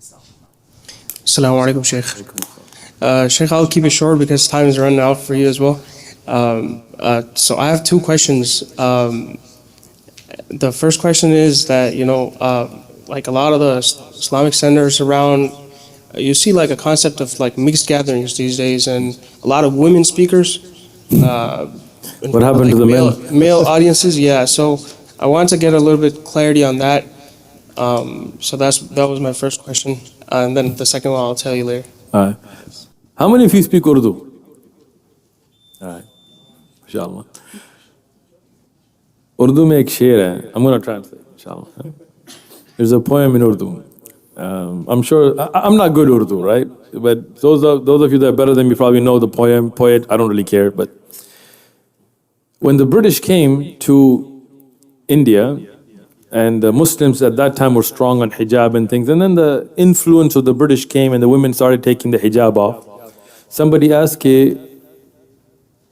Assalamu alaikum, Shaykh. Shaykh, I'll keep it short because time is running out for you as well. So I have two questions. The first question is that, like a lot of the Islamic centers around, you see like a concept of like mixed gatherings these days and a lot of women speakers. What happened to the men? Male audiences, yeah. So I want to get a little bit clarity on that. So that was my first question. And then the second one I'll tell you later. How many of you speak Urdu? Alright, inshallah. Urdu mein ek sher hai. I'm going to translate, inshallah. There's a poem in Urdu. I'm sure, I'm not good Urdu, right? But those of you that are better than me probably know the poet, I don't really care. But when the British came to India, and the Muslims at that time were strong on hijab and things, and then the influence of the British came and the women started taking the hijab off. Somebody asked कि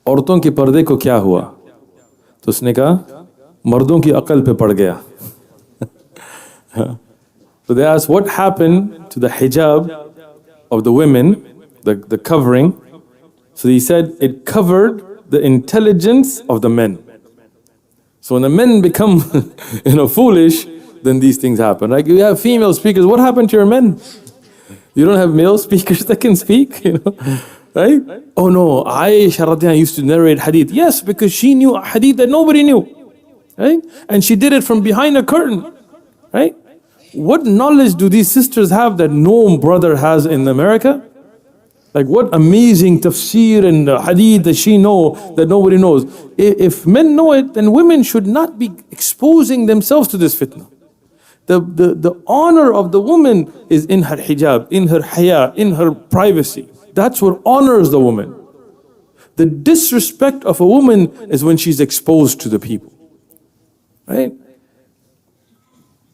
औरतों के पर्दे को क्या हुआ? तो उसने कहा मर्दों की अकल पे पड़ गया. So they asked what happened to the hijab of the women, the covering. So he said it covered the intelligence of the men. So when the men become foolish, then these things happen. Like you have female speakers, what happened to your men? You don't have male speakers that can speak, right? Oh no, Aisha radhiyallahu anha used to narrate hadith. Yes, because she knew a hadith that nobody knew, right? And she did it from behind a curtain, right? What knowledge do these sisters have that no brother has in America? Like what amazing tafsir and hadith that she know that nobody knows. If men know it, then women should not be exposing themselves to this fitna. The honor of the woman is in her hijab, in her haya, in her privacy. That's what honors the woman. The disrespect of a woman is when she's exposed to the people, right?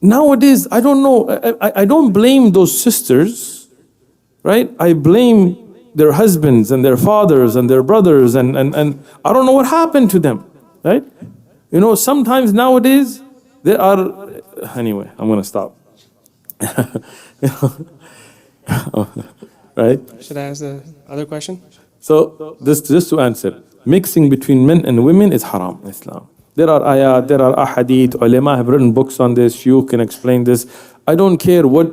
Nowadays, I don't know, I don't blame those sisters, right? I blame their husbands and their fathers and their brothers and I don't know what happened to them, right? Sometimes nowadays there are, anyway, I'm gonna stop. Right? Should I ask the other question? So just to answer, mixing between men and women is haram in Islam. There are ayat, there are ahadith, ulama have written books on this, you can explain this. I don't care what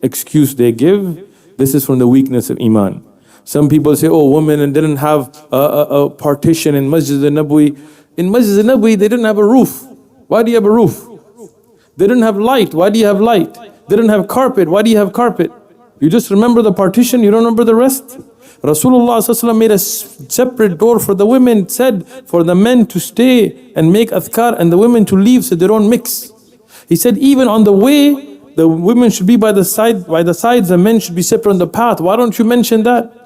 excuse they give, this is from the weakness of iman. Some people say, oh, women didn't have a partition in Masjid al-Nabawi. In Masjid al-Nabawi, they didn't have a roof. Why do you have a roof? They didn't have light. Why do you have light? They didn't have carpet. Why do you have carpet? You just remember the partition, you don't remember the rest? Rasulullah made a separate door for the women, said for the men to stay and make adhkar and the women to leave so they don't mix. He said even on the way, the women should be by the sides, the men should be separate on the path. Why don't you mention that?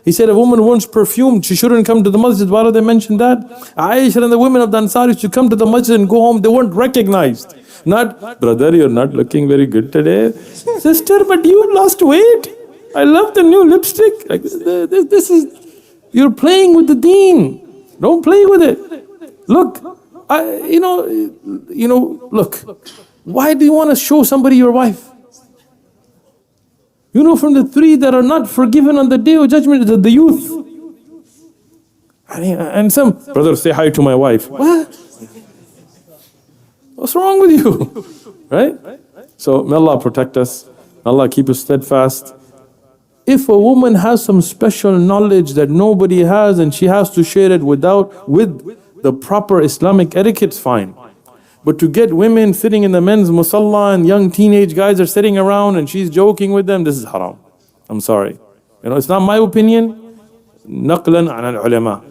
He said a woman wants perfume, she shouldn't come to the masjid. Why do they mention that? Aisha and the women of the Ansar used to come to the masjid and go home, they weren't recognized. Not, brother, you're not looking very good today. Sister, but you lost weight. I love the new lipstick. Like, this is, you're playing with the deen. Don't play with it. Look, look, why do you want to show somebody your wife? From the three that are not forgiven on the day of judgment is the youth. And some, brother, say hi to my wife. What? What's wrong with you? Right? So may Allah protect us. May Allah keep us steadfast. If a woman has some special knowledge that nobody has and she has to share it with the proper Islamic etiquette, fine. But to get women sitting in the men's musalla and young teenage guys are sitting around and she's joking with them, this is haram. I'm sorry. It's not my opinion. Naqlan an al-ulama.